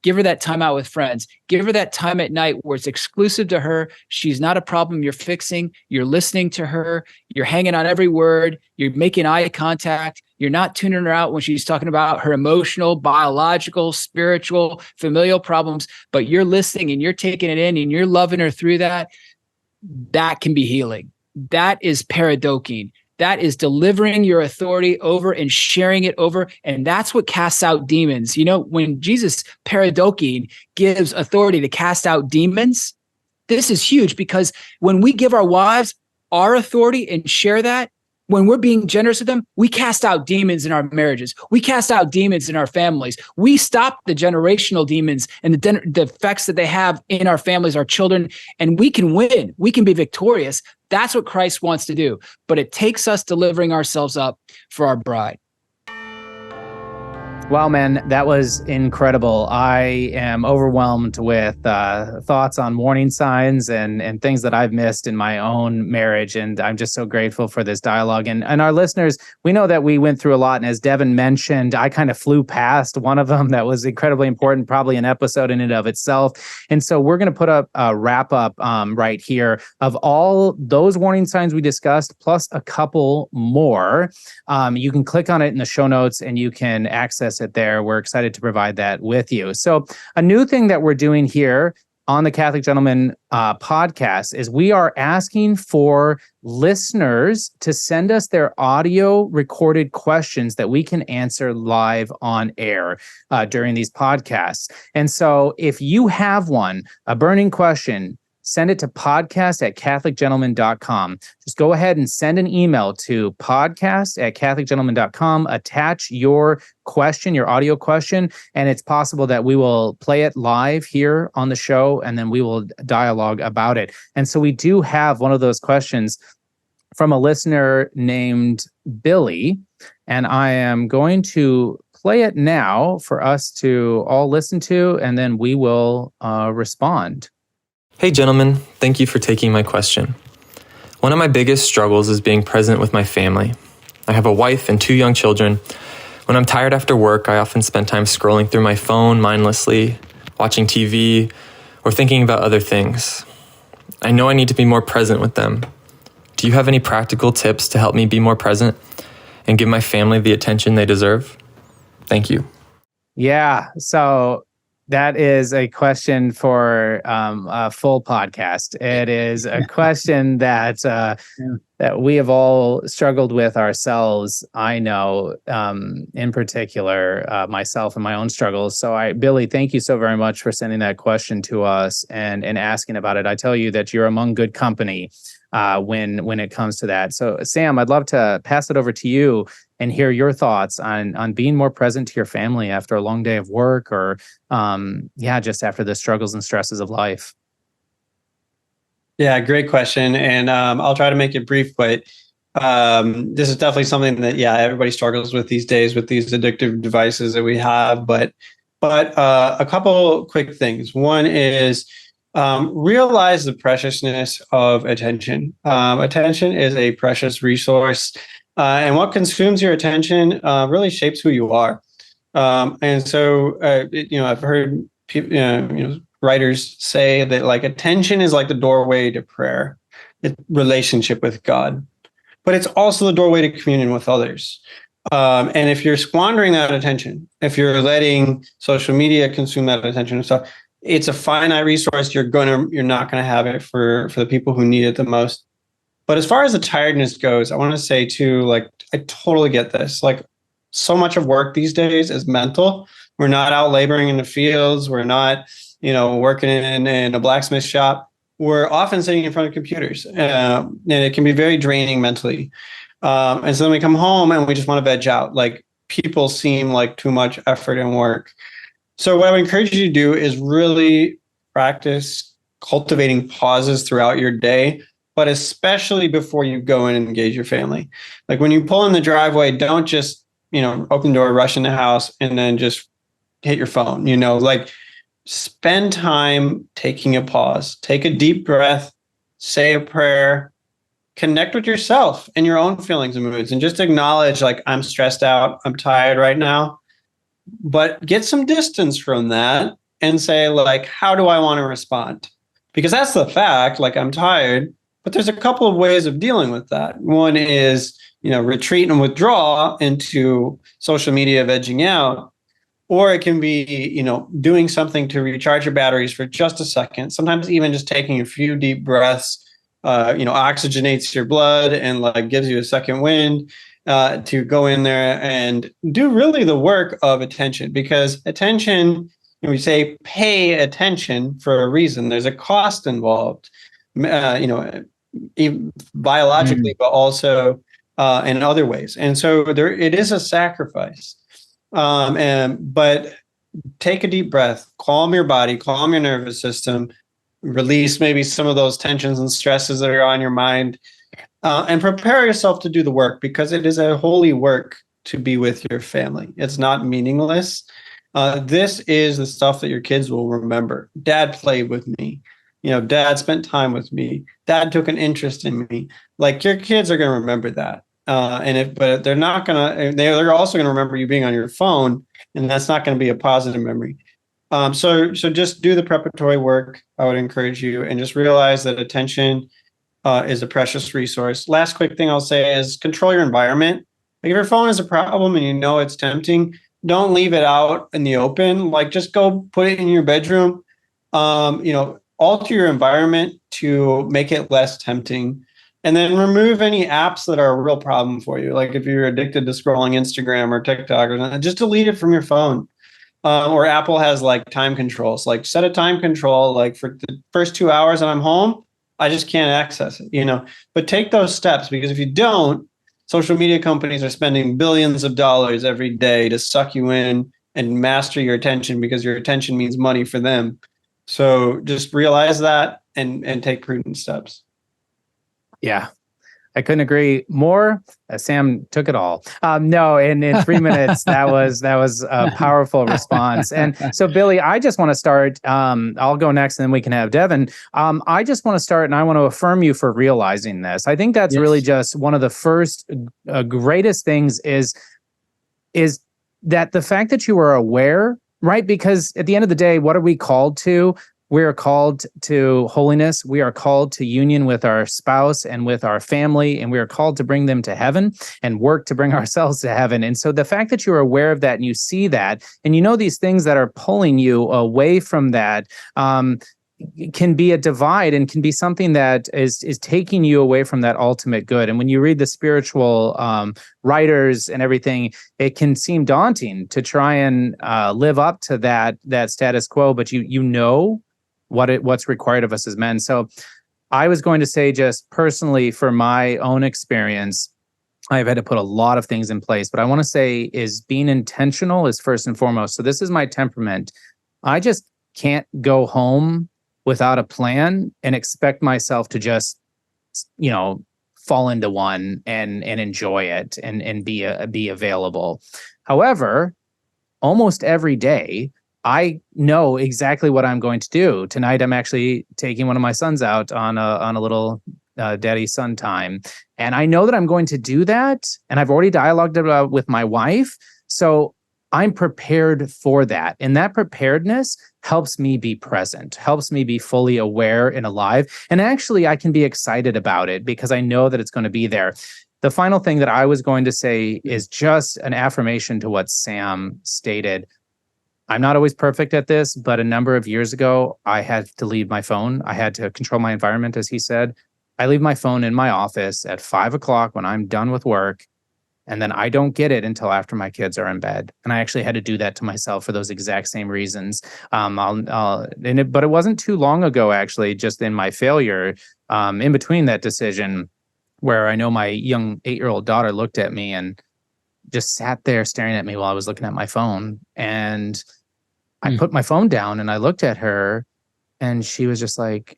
give her that time out with friends. Give her that time at night where it's exclusive to her. She's not a problem you're fixing. You're listening to her. You're hanging on every word. You're making eye contact. You're not tuning her out when she's talking about her emotional, biological, spiritual, familial problems, but you're listening and you're taking it in and you're loving her through that. That can be healing. That is paradokein. That is delivering your authority over and sharing it over. And that's what casts out demons. When Jesus paradokein gives authority to cast out demons, this is huge, because when we give our wives our authority and share that, when we're being generous with them, we cast out demons in our marriages. We cast out demons in our families. We stop the generational demons and the effects that they have in our families, our children, and we can win. We can be victorious. That's what Christ wants to do. But it takes us delivering ourselves up for our bride. Wow, man, that was incredible. I am overwhelmed with thoughts on warning signs and things that I've missed in my own marriage. And I'm just so grateful for this dialogue. And our listeners, we know that we went through a lot. And as Devin mentioned, I kind of flew past one of them that was incredibly important, probably an episode in and of itself. And so we're going to put up a wrap up right here of all those warning signs we discussed, plus a couple more. You can click on it in the show notes and you can access it there. We're excited to provide that with you. So a new thing that we're doing here on the Catholic Gentleman podcast is we are asking for listeners to send us their audio recorded questions that we can answer live on air during these podcasts. And so if you have one, a burning question, send it to podcast@catholicgentleman.com. Just go ahead and send an email to podcast@catholicgentleman.com. Attach your question, your audio question, and it's possible that we will play it live here on the show, and then we will dialogue about it. And so we do have one of those questions from a listener named Billy, and I am going to play it now for us to all listen to, and then we will respond. Hey gentlemen, thank you for taking my question. One of my biggest struggles is being present with my family. I have a wife and 2 young children. When I'm tired after work, I often spend time scrolling through my phone mindlessly, watching TV, or thinking about other things. I know I need to be more present with them. Do you have any practical tips to help me be more present and give my family the attention they deserve? Thank you. Yeah, so that is a question for a full podcast. It is a question that that we have all struggled with ourselves. I know, in particular, myself and my own struggles. So, Billy, thank you so very much for sending that question to us and asking about it. I tell you that you're among good company when it comes to that. So, Sam, I'd love to pass it over to you and hear your thoughts on being more present to your family after a long day of work, or just after the struggles and stresses of life. Yeah, great question. And I'll try to make it brief, but this is definitely something that, everybody struggles with these days with these addictive devices that we have. But a couple quick things. One is realize the preciousness of attention. Attention is a precious resource. And what consumes your attention really shapes who you are. And so, I've heard people, writers say that like attention is like the doorway to prayer, relationship with God, but it's also the doorway to communion with others. And if you're squandering that attention, if you're letting social media consume that attention and stuff, it's a finite resource. You're not gonna have it for the people who need it the most. But as far as the tiredness goes, I want to say too, like, I totally get this. Like, so much of work these days is mental. We're not out laboring in the fields. We're not, working in a blacksmith shop. We're often sitting in front of computers, and it can be very draining mentally. And so then we come home and we just want to veg out. Like, people seem like too much effort and work. So what I would encourage you to do is really practice cultivating pauses throughout your day, but especially before you go in and engage your family. Like, when you pull in the driveway, don't just, open the door, rush in the house, and then just hit your phone. Like, spend time taking a pause, take a deep breath, say a prayer, connect with yourself and your own feelings and moods, and just acknowledge, like, I'm stressed out, I'm tired right now, but get some distance from that and say, like, how do I want to respond? Because that's the fact, like, I'm tired. But there's a couple of ways of dealing with that. One is, retreat and withdraw into social media, vegging out. Or it can be, doing something to recharge your batteries for just a second. Sometimes even just taking a few deep breaths, oxygenates your blood and like gives you a second wind to go in there and do really the work of attention. Because attention, we say pay attention for a reason. There's a cost involved. Biologically, but also in other ways. And so it is a sacrifice. But take a deep breath, calm your body, calm your nervous system, release maybe some of those tensions and stresses that are on your mind, and prepare yourself to do the work, because it is a holy work to be with your family. It's not meaningless. This is the stuff that your kids will remember. Dad played with me. Dad spent time with me. Dad took an interest in me. Like, your kids are going to remember that. But they're not going to, they're also going to remember you being on your phone, and that's not going to be a positive memory. So just do the preparatory work. I would encourage you, and just realize that attention is a precious resource. Last quick thing I'll say is control your environment. Like, if your phone is a problem and it's tempting, don't leave it out in the open. Like, just go put it in your bedroom. alter your environment to make it less tempting. And then remove any apps that are a real problem for you. Like if you're addicted to scrolling Instagram or TikTok or something, just delete it from your phone. Or Apple has like time controls, like set a time control, like for the first 2 hours that I'm home, I just can't access it, but take those steps, because if you don't, social media companies are spending billions of dollars every day to suck you in and master your attention, because your attention means money for them. So just realize that and take prudent steps. Yeah, I couldn't agree more. Sam took it all. No, in 3 minutes, that was a powerful response. And so, Billy, I just want to start. I'll go next, and then we can have Devin. I just want to start, and I want to affirm you for realizing this. I think that's really just one of the first greatest things is that the fact that you are aware, right? Because at the end of the day, what are we called to? We are called to holiness. We are called to union with our spouse and with our family, and we are called to bring them to heaven and work to bring ourselves to heaven. And so the fact that you are aware of that and you see that, and you know these things that are pulling you away from that, can be a divide and can be something that is taking you away from that ultimate good. And when you read the spiritual writers and everything, it can seem daunting to try and live up to that status quo, but you know what's required of us as men. So I was going to say, just personally, for my own experience, I've had to put a lot of things in place, but I want to say is being intentional is first and foremost. So this is my temperament. I just can't go home without a plan and expect myself to just, fall into one and enjoy it and be available. However, almost every day, I know exactly what I'm going to do. Tonight, I'm actually taking one of my sons out on a little daddy-son time. And I know that I'm going to do that. And I've already dialogued about it with my wife. So I'm prepared for that. And that preparedness helps me be present, helps me be fully aware and alive. And actually, I can be excited about it because I know that it's going to be there. The final thing that I was going to say is just an affirmation to what Sam stated. I'm not always perfect at this, but a number of years ago, I had to leave my phone. I had to control my environment, as he said. I leave my phone in my office at 5:00 when I'm done with work. And then I don't get it until after my kids are in bed. And I actually had to do that to myself for those exact same reasons. But it wasn't too long ago, actually, just in my failure, in between that decision, where I know my young 8-year-old daughter looked at me and just sat there staring at me while I was looking at my phone. And I put my phone down and I looked at her and she was just like,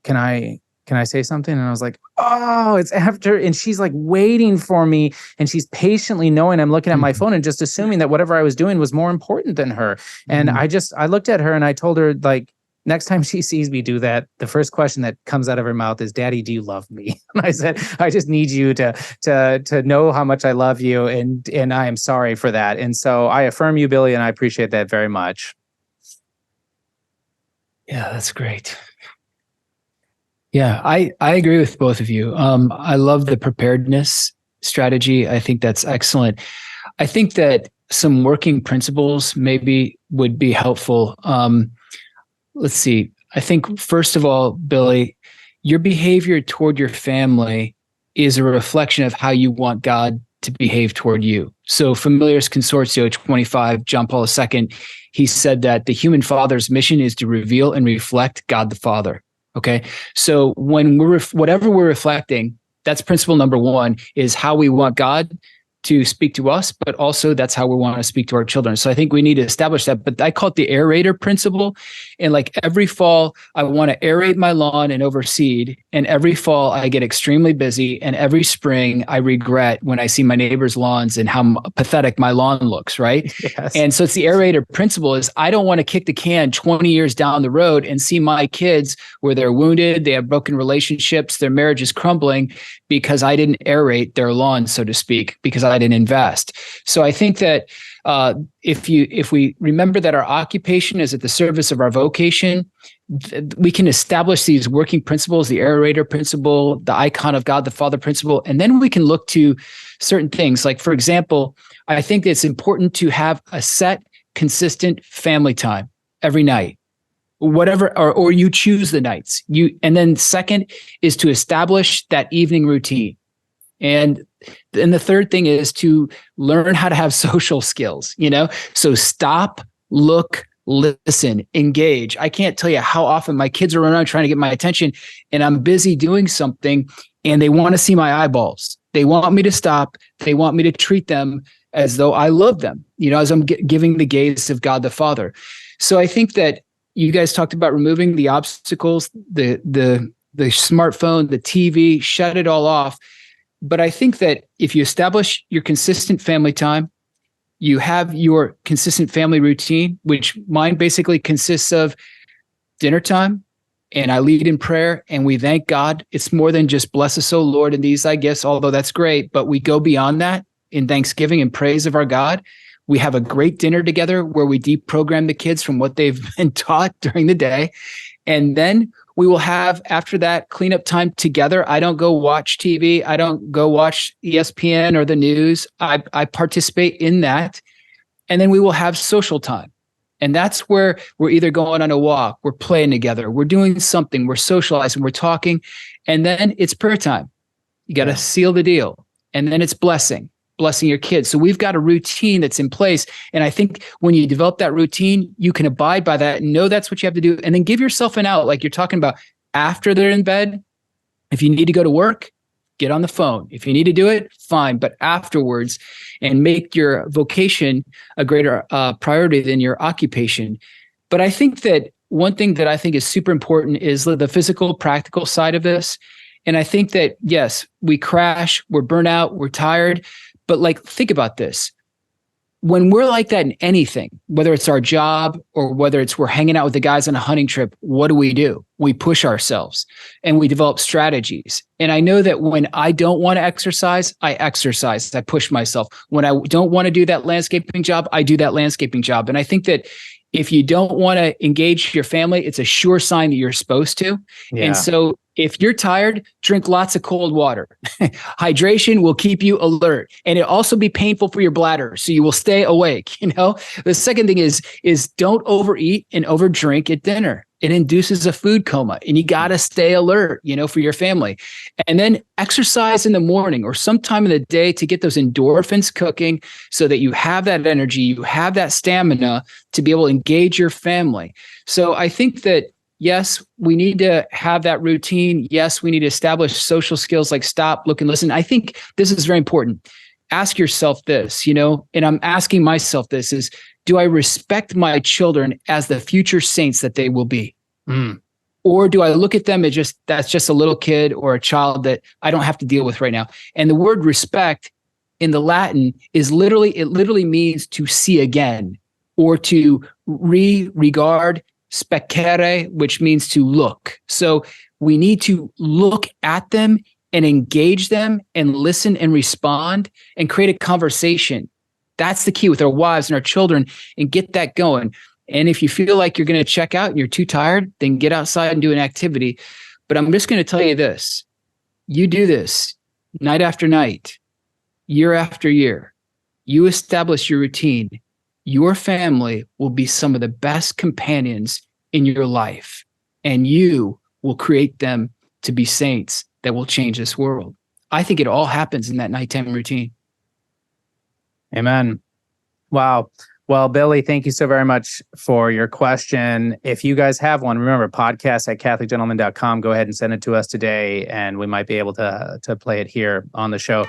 can I say something? And I was like, oh, it's after. And she's like waiting for me. And she's patiently knowing I'm looking at my phone and just assuming that whatever I was doing was more important than her. And I looked at her and I told her, like, next time she sees me do that, the first question that comes out of her mouth is, Daddy, do you love me? And I said, I just need you to know how much I love you. And I am sorry for that. And so I affirm you, Billy, and I appreciate that very much. Yeah, that's great. Yeah, I agree with both of you. I love the preparedness strategy. I think that's excellent. I think that some working principles maybe would be helpful. Let's see. I think, first of all, Billy, your behavior toward your family is a reflection of how you want God to behave toward you. So Familiaris Consortio 25, John Paul II, he said that the human father's mission is to reveal and reflect God the Father. Okay. So when whatever we're reflecting, that's principle number one, is how we want God to speak to us, but also that's how we want to speak to our children. So I think we need to establish that, but I call it the aerator principle. And like every fall, I want to aerate my lawn and overseed. And every fall I get extremely busy. And every spring I regret when I see my neighbor's lawns and how pathetic my lawn looks. Right. Yes. And so it's the aerator principle is I don't want to kick the can 20 years down the road and see my kids where they're wounded, they have broken relationships, their marriage is crumbling because I didn't aerate their lawn, so to speak, because I didn't invest. So I think that if we remember that our occupation is at the service of our vocation, we can establish these working principles, the aerator principle, the icon of God the Father principle, and then we can look to certain things. Like, for example, I think it's important to have a set, consistent family time every night. whatever, or you choose the nights. And then second is to establish that evening routine. And the third thing is to learn how to have social skills, So stop, look, listen, engage. I can't tell you how often my kids are around trying to get my attention and I'm busy doing something and they want to see my eyeballs. They want me to stop. They want me to treat them as though I love them, as I'm giving the gaze of God the Father. So I think that you guys talked about removing the obstacles, the smartphone, the TV, shut it all off. But I think that if you establish your consistent family time, you have your consistent family routine, which mine basically consists of dinner time, and I lead in prayer and we thank God. It's more than just bless us, O Lord, and these, I guess, although that's great, but we go beyond that in thanksgiving and praise of our God. We have a great dinner together where we deprogram the kids from what they've been taught during the day. And then we will have, after that, cleanup time together. I don't go watch TV. I don't go watch ESPN or the news. I participate in that. And then we will have social time. And that's where we're either going on a walk, we're playing together, we're doing something, we're socializing, we're talking. And then it's prayer time. You got to seal the deal. And then it's blessing your kids. So we've got a routine that's in place. And I think when you develop that routine, you can abide by that and know that's what you have to do. And then give yourself an out, like you're talking about after they're in bed. If you need to go to work, get on the phone. If you need to do it, fine. But afterwards, and make your vocation a greater priority than your occupation. But I think that one thing that I think is super important is the physical, practical side of this. And I think that, yes, we crash, we're burnt out, we're tired. But think about this. When we're like that in anything, whether it's our job or whether it's we're hanging out with the guys on a hunting trip, what do? We push ourselves and we develop strategies. And I know that when I don't want to exercise, I exercise. I push myself. When I don't want to do that landscaping job, I do that landscaping job. And I think that if you don't want to engage your family, it's a sure sign that you're supposed to. Yeah. And so if you're tired, drink lots of cold water. Hydration will keep you alert. And it'll also be painful for your bladder, so you will stay awake. The second thing is don't overeat and overdrink at dinner. It induces a food coma, and you got to stay alert, for your family. And then exercise in the morning or sometime in the day to get those endorphins cooking so that you have that energy, you have that stamina to be able to engage your family. So I think that, yes, we need to have that routine. Yes, we need to establish social skills like stop, look, and listen. I think this is very important. Ask yourself this, and I'm asking myself this is, do I respect my children as the future saints that they will be? Or do I look at them as that's just a little kid or a child that I don't have to deal with right now? And the word respect in the Latin is literally means to see again or to regard, specere, which means to look. So we need to look at them and engage them and listen and respond and create a conversation. That's the key with our wives and our children, and get that going. And if you feel like you're going to check out and you're too tired, then get outside and do an activity. But I'm just going to tell you this. You do this night after night, year after year. You establish your routine. Your family will be some of the best companions in your life, and you will create them to be saints that will change this world. I think it all happens in that nighttime routine. Amen. Wow. Well, Billy, thank you so very much for your question. If you guys have one, remember, podcast@catholicgentleman.com. Go ahead and send it to us today, and we might be able to play it here on the show.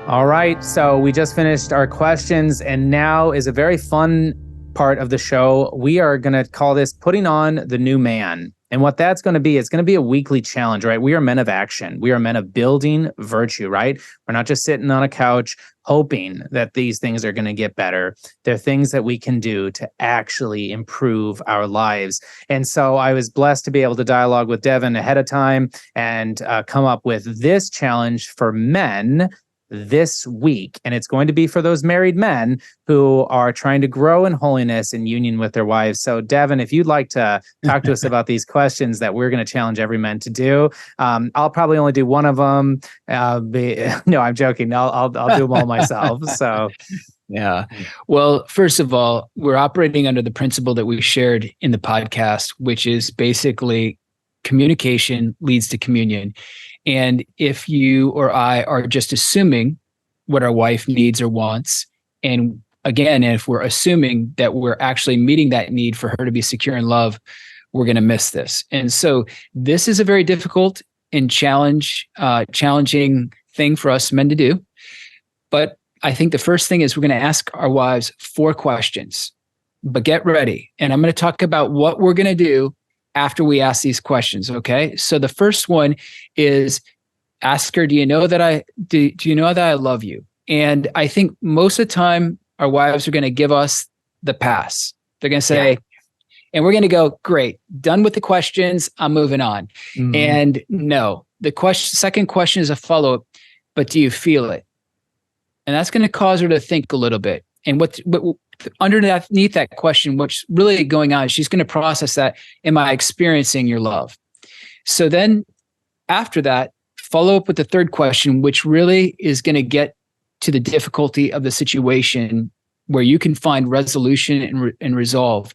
All right. So we just finished our questions, and now is a very fun part of the show. We are going to call this Putting on the New Man. And what that's going to be, it's going to be a weekly challenge, right? We are men of action. We are men of building virtue, right? We're not just sitting on a couch hoping that these things are going to get better. They're things that we can do to actually improve our lives. And so I was blessed to be able to dialogue with Devin ahead of time and come up with this challenge for men this week. And it's going to be for those married men who are trying to grow in holiness in union with their wives. So Devin, if you'd like to talk to us about these questions that we're going to challenge every man to do, I'll probably only do one of them. No, I'm joking. I'll do them all myself. So Yeah. Well, first of all, we're operating under the principle that we shared in the podcast, which is basically communication leads to communion. And if you or I are just assuming what our wife needs or wants, and again, if we're assuming that we're actually meeting that need for her to be secure in love, we're going to miss this. And so this is a very difficult and challenging thing for us men to do. But I think the first thing is we're going to ask our wives 4 questions, but get ready. And I'm going to talk about what we're going to do after we ask these questions. Okay. So the first one is ask her, do you know that I love you? And I think most of the time our wives are going to give us the pass. They're going to say, and we're going to go, great, done with the questions. I'm moving on. Mm-hmm. And no, second question is a follow-up, but do you feel it? And that's going to cause her to think a little bit. And what underneath that question, what's really going on, she's going to process that. Am I experiencing your love? So then after that, follow up with the third question, which really is going to get to the difficulty of the situation where you can find resolution and resolve.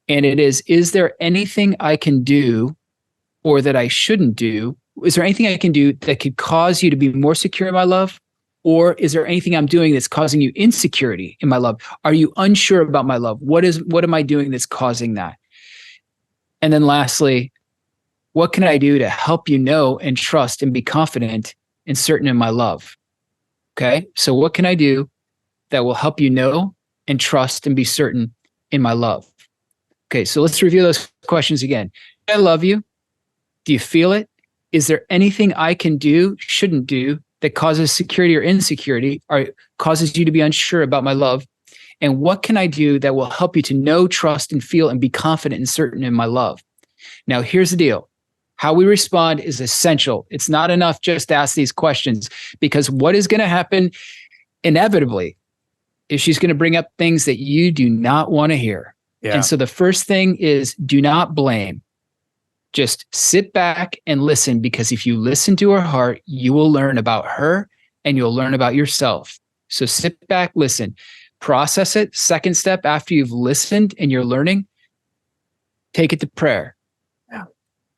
And it is there anything I can do or that I shouldn't do? Is there anything I can do that could cause you to be more secure in my love? Or is there anything I'm doing that's causing you insecurity in my love? Are you unsure about my love? What am I doing that's causing that? And then lastly, what can I do to help you know and trust and be confident and certain in my love? Okay. So what can I do that will help you know and trust and be certain in my love? Okay. So let's review those questions again. I love you. Do you feel it? Is there anything I can do, shouldn't do, that causes security or insecurity or causes you to be unsure about my love? And what can I do that will help you to know, trust, and feel and be confident and certain in my love? Now, here's the deal. How we respond is essential. It's not enough just to ask these questions, because what is going to happen inevitably is she's going to bring up things that you do not want to hear. Yeah. And so the first thing is do not blame. Just sit back and listen, because if you listen to her heart, you will learn about her and you'll learn about yourself. So sit back, listen, process it. Second step, after you've listened and you're learning, take it to prayer. Yeah.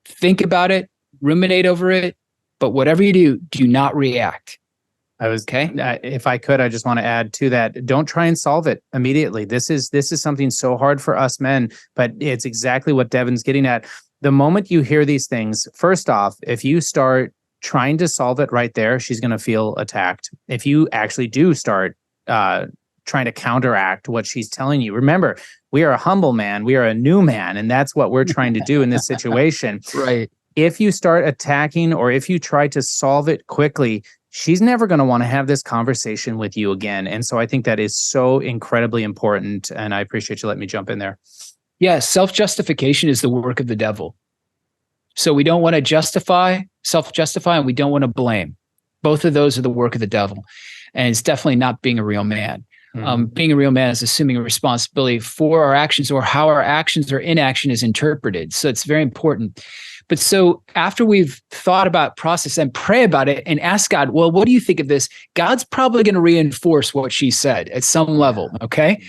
Think about it, ruminate over it, but whatever you do, do not react. If I could, I just want to add to that. Don't try and solve it immediately. This is something so hard for us men, but it's exactly what Devin's getting at. The moment you hear these things, first off, if you start trying to solve it right there, she's going to feel attacked. If you actually do start trying to counteract what she's telling you, remember, we are a humble man. We are a new man. And that's what we're trying to do in this situation. Right. If you start attacking or if you try to solve it quickly, she's never going to want to have this conversation with you again. And so I think that is so incredibly important. And I appreciate you letting me jump in there. Yeah, self-justification is the work of the devil. So we don't want to self-justify, and we don't want to blame. Both of those are the work of the devil. And it's definitely not being a real man. Mm-hmm. Being a real man is assuming a responsibility for our actions or how our actions or inaction is interpreted. So it's very important. But so after we've thought about process and pray about it and ask God, well, what do you think of this? God's probably going to reinforce what she said at some level, okay?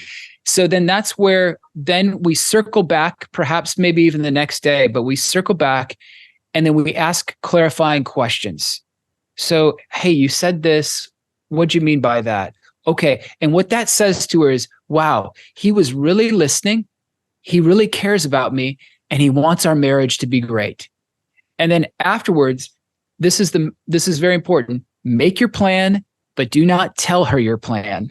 So then that's where then we circle back, perhaps maybe even the next day, but we circle back and then we ask clarifying questions. So, hey, you said this. What do you mean by that? Okay. And what that says to her is, wow, he was really listening. He really cares about me and he wants our marriage to be great. And then afterwards, this is very important. Make your plan, but do not tell her your plan.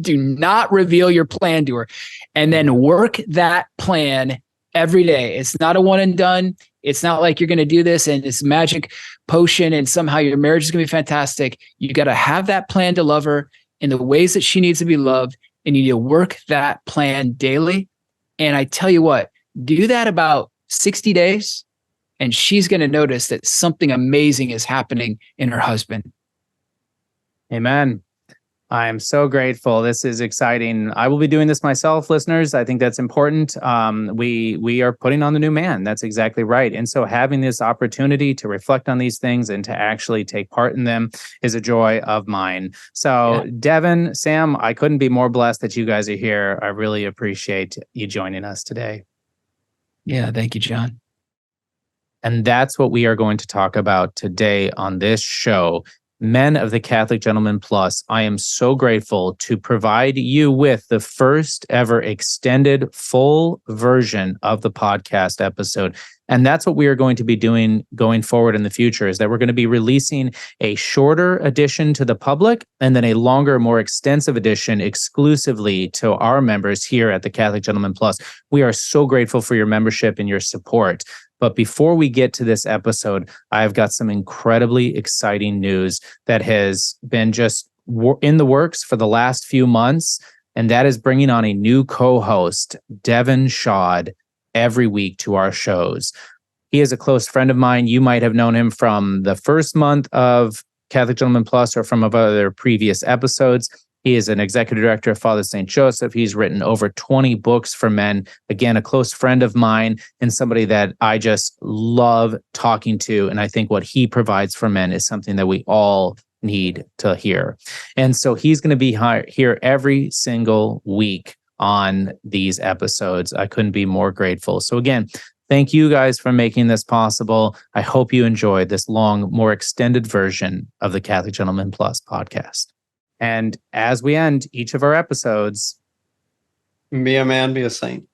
Do not reveal your plan to her. And then work that plan every day. It's not a one and done. It's not like you're going to do this and it's magic potion and somehow your marriage is going to be fantastic. You got to have that plan to love her in the ways that she needs to be loved. And you need to work that plan daily. And I tell you what, do that about 60 days and she's going to notice that something amazing is happening in her husband. Amen. I'm so grateful. This is exciting. I will be doing this myself, listeners. I think that's important. We are putting on the new man. That's exactly right. And so having this opportunity to reflect on these things and to actually take part in them is a joy of mine. So Devin, Sam, I couldn't be more blessed that you guys are here. I really appreciate you joining us today. Yeah, thank you, John. And that's what we are going to talk about today on this show. Men of the Catholic Gentleman Plus, I am so grateful to provide you with the first ever extended full version of the podcast episode. And that's what we are going to be doing going forward in the future, is that we're going to be releasing a shorter edition to the public and then a longer, more extensive edition exclusively to our members here at the Catholic Gentleman Plus. We are so grateful for your membership and your support. But before we get to this episode, I've got some incredibly exciting news that has been just in the works for the last few months. And that is bringing on a new co-host, Devin Schadt, every week to our shows. He is a close friend of mine. You might have known him from the first month of Catholic Gentleman Plus or from other previous episodes. He is an executive director of Father St. Joseph. He's written over 20 books for men. Again, a close friend of mine and somebody that I just love talking to. And I think what he provides for men is something that we all need to hear. And so he's going to be here every single week on these episodes. I couldn't be more grateful. So again, thank you guys for making this possible. I hope you enjoyed this long, more extended version of the Catholic Gentleman Plus podcast. And as we end each of our episodes, be a man, be a saint.